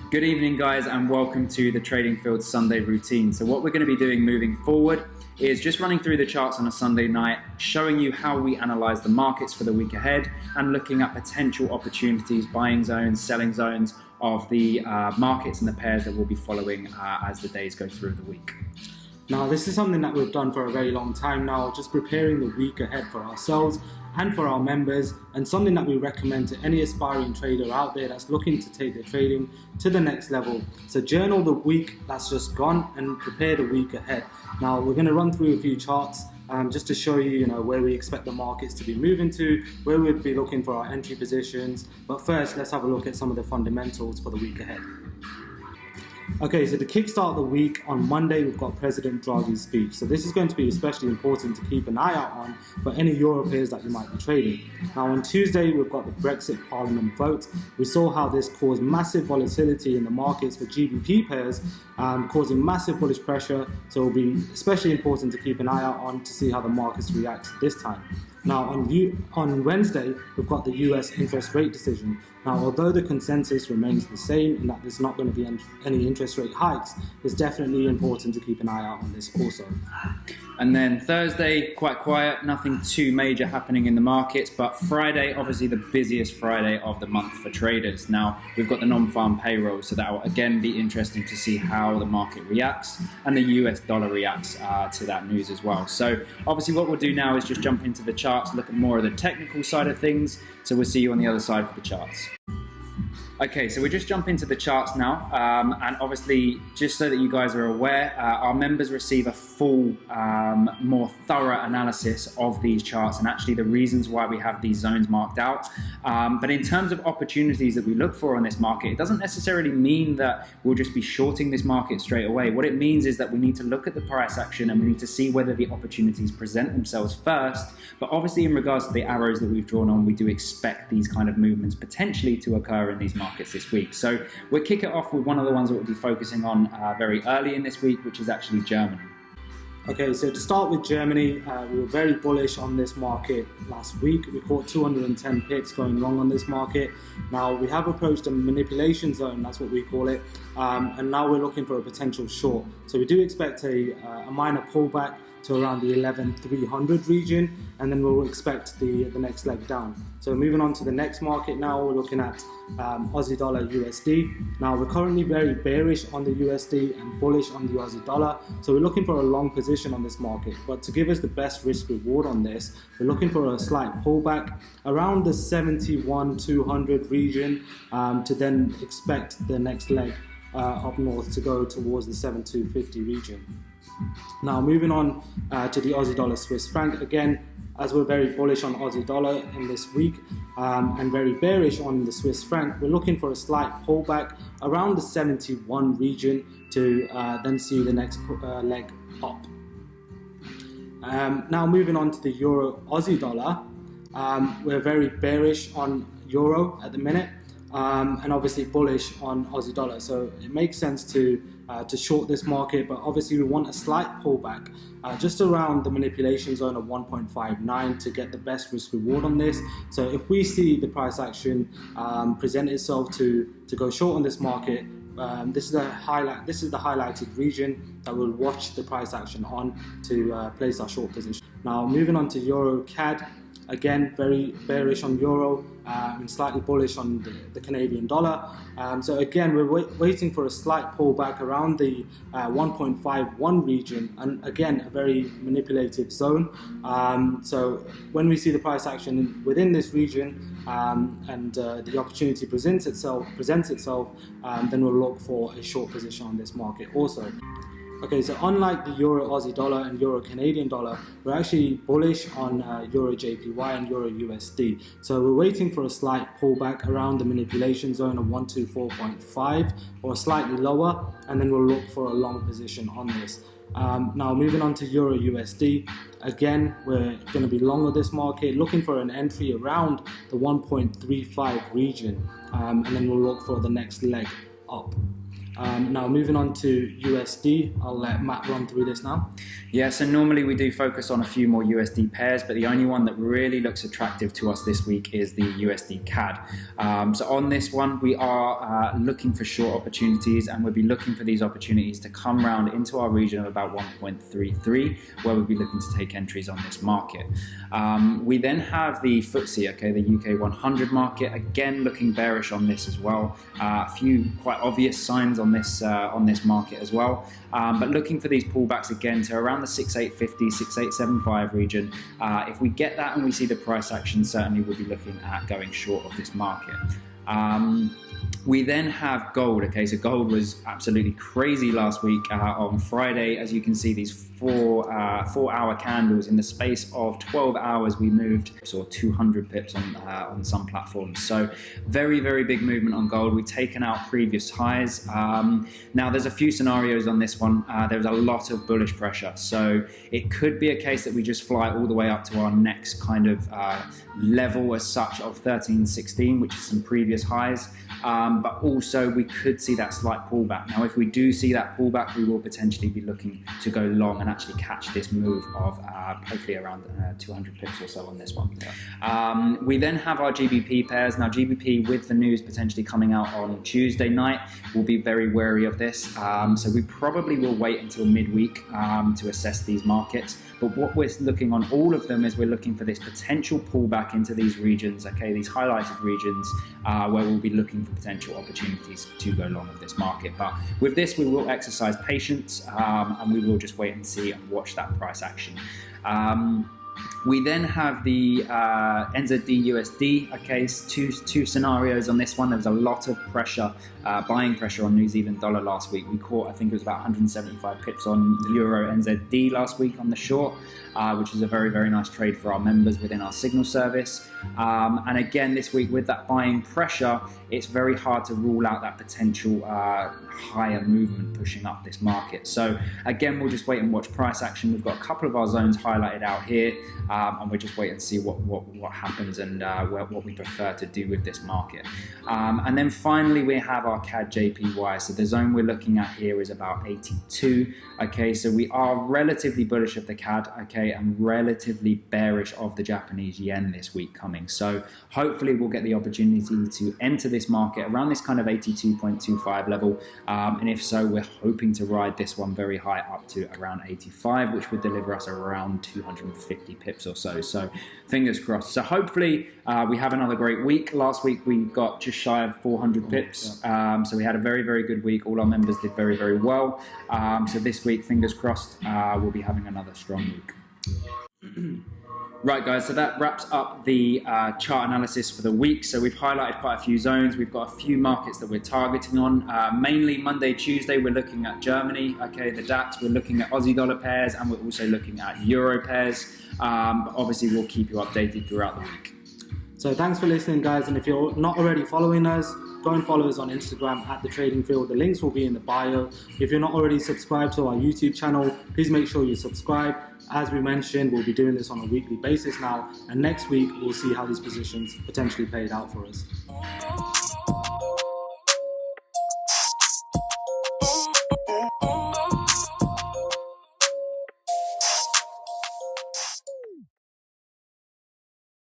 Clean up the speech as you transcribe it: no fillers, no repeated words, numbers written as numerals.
Good evening, guys, and welcome to the Trading Field Sunday routine. So what we're going to be doing moving forward is just running through the charts on a Sunday night, showing you how we analyze the markets for the week ahead and looking at potential opportunities, buying zones, selling zones of the markets and the pairs that we'll be following as the days go through the week. Now, this is something that we've done for a very long time now, just preparing the week ahead for ourselves and for our members, and something that we recommend to any aspiring trader out there that's looking to take their trading to the next level. So journal the week that's just gone and prepare the week ahead. Now, we're going to run through a few charts just to show you, where we expect the markets to be moving to, where we'd be looking for our entry positions. But first, let's have a look at some of the fundamentals for the week ahead. Okay, so to kickstart the week, on Monday we've got President Draghi's speech. So this is going to be especially important to keep an eye out on for any Euro pairs that you might be trading. Now on Tuesday we've got the Brexit Parliament vote. We saw how this caused massive volatility in the markets for GBP pairs, causing massive bullish pressure. So it will be especially important to keep an eye out on to see how the markets react this time. Now on Wednesday, we've got the US interest rate decision. Now, although the consensus remains the same in that there's not going to be any interest rate hikes, it's definitely important to keep an eye out on this also. And then Thursday, quite quiet, nothing too major happening in the markets, but Friday, obviously the busiest Friday of the month for traders. Now, we've got the non-farm payroll, so that will again be interesting to see how the market reacts and the US dollar reacts to that news as well. So obviously what we'll do now is just jump into the charts, look at more of the technical side of things. So we'll see you on the other side for the charts. Okay, so we just jump into the charts now, and obviously, just so that you guys are aware, our members receive a full, more thorough analysis of these charts and actually the reasons why we have these zones marked out. But in terms of opportunities that we look for on this market, it doesn't necessarily mean that we'll just be shorting this market straight away. What it means is that we need to look at the price action and we need to see whether the opportunities present themselves first. But obviously, in regards to the arrows that we've drawn on, we do expect these kind of movements potentially to occur in these markets this week. So we'll kick it off with one of the ones that we'll be focusing on very early in this week, which is actually Germany. Okay, so to start with Germany, we were very bullish on this market last week. We caught 210 pips going long on this market. Now we have approached a manipulation zone, that's what we call it, and now we're looking for a potential short. So we do expect a minor pullback to around the 11,300 region, and then we'll expect the next leg down. So moving on to the next market now, we're looking at Aussie dollar USD. Now we're currently very bearish on the USD and bullish on the Aussie dollar, so we're looking for a long position on this market. But to give us the best risk reward on this, we're looking for a slight pullback around the 71,200 region to then expect the next leg up north to go towards the 7250 region. Now moving on to the Aussie dollar Swiss franc, again, as we're very bullish on Aussie dollar in this week and very bearish on the Swiss franc, we're looking for a slight pullback around the 71 region to then see the next leg up. Now moving on to the Euro Aussie dollar, we're very bearish on Euro at the minute and obviously bullish on Aussie dollar. So it makes sense to short this market, but obviously we want a slight pullback just around the manipulation zone of 1.59 to get the best risk reward on this. So if we see the price action present itself to go short on this market, this is the highlighted region that we'll watch the price action on to place our short position. Now moving on to Euro CAD, again very bearish on Euro and slightly bullish on the Canadian dollar. So again, we're waiting for a slight pullback around the 1.51 region, and again a very manipulative zone. So when we see the price action within this region and the opportunity presents itself, then we'll look for a short position on this market also. Okay, so unlike the Euro Aussie dollar and Euro Canadian dollar, we're actually bullish on Euro JPY and Euro USD. So we're waiting for a slight pullback around the manipulation zone of 124.5 or slightly lower, and then we'll look for a long position on this. Now moving on to Euro USD, again we're going to be long with this market, looking for an entry around the 1.35 region, and then we'll look for the next leg up. Now moving on to USD, I'll let Matt run through this now. Yeah, so normally we do focus on a few more USD pairs, but the only one that really looks attractive to us this week is the USD CAD. So on this one, we are looking for short opportunities, and we'll be looking for these opportunities to come round into our region of about 1.33, where we'll be looking to take entries on this market. We then have the FTSE, okay, the UK 100 market, again looking bearish on this as well. A few quite obvious signs on this market as well, but looking for these pullbacks again to around the 6850, 6875 region. If we get that and we see the price action, certainly we'll be looking at going short of this market. We then have gold. Okay, so gold was absolutely crazy last week on Friday. As you can see, these four-hour candles in the space of 12 hours, we moved sort of 200 pips on some platforms. So very, very big movement on gold. We've taken out previous highs. Now there's a few scenarios on this one. There's a lot of bullish pressure. So it could be a case that we just fly all the way up to our next kind of level as such of 1316, which is some previous highs. But also we could see that slight pullback. Now, if we do see that pullback, we will potentially be looking to go long and actually catch this move of hopefully around 200 pips or so on this one. Yeah. We then have our GBP pairs. Now, GBP with the news potentially coming out on Tuesday night, we'll be very wary of this. So we probably will wait until midweek to assess these markets. But what we're looking on all of them is we're looking for this potential pullback into these regions, okay, these highlighted regions where we'll be looking for potential opportunities to go long of this market. But with this, we will exercise patience and we will just wait and see and watch that price action. We then have the NZD USD. Okay, two scenarios on this one. There was a lot of pressure, buying pressure on New Zealand dollar last week. We caught, I think it was about 175 pips on Euro NZD last week on the short, which is a very, very nice trade for our members within our signal service. And again, this week with that buying pressure, it's very hard to rule out that potential higher movement pushing up this market. So again, we'll just wait and watch price action. We've got a couple of our zones highlighted out here, and we'll just wait and see what happens and what we prefer to do with this market. And then finally, we have our CAD JPY. So the zone we're looking at here is about 82. Okay, so we are relatively bullish of the CAD, okay, and relatively bearish of the Japanese yen this week coming. So hopefully we'll get the opportunity to enter this market around this kind of 82.25 level. And if so, we're hoping to ride this one very high up to around 85, which would deliver us around 250 pips or so. So fingers crossed. So hopefully we have another great week. Last week we got just shy of 400 pips. So we had a very, very good week. All our members did very, very well. So this week, fingers crossed, we'll be having another strong week. Right, guys, so that wraps up the chart analysis for the week. So we've highlighted quite a few zones. We've got a few markets that we're targeting on. Mainly Monday, Tuesday, we're looking at Germany, okay, the DAX. We're looking at Aussie dollar pairs, and we're also looking at Euro pairs. But obviously, we'll keep you updated throughout the week. So thanks for listening, guys. And if you're not already following us, go and follow us on Instagram at The Trading Field. The links will be in the bio. If you're not already subscribed to our YouTube channel, please make sure you subscribe. As we mentioned, we'll be doing this on a weekly basis now. And next week, we'll see how these positions potentially played out for us.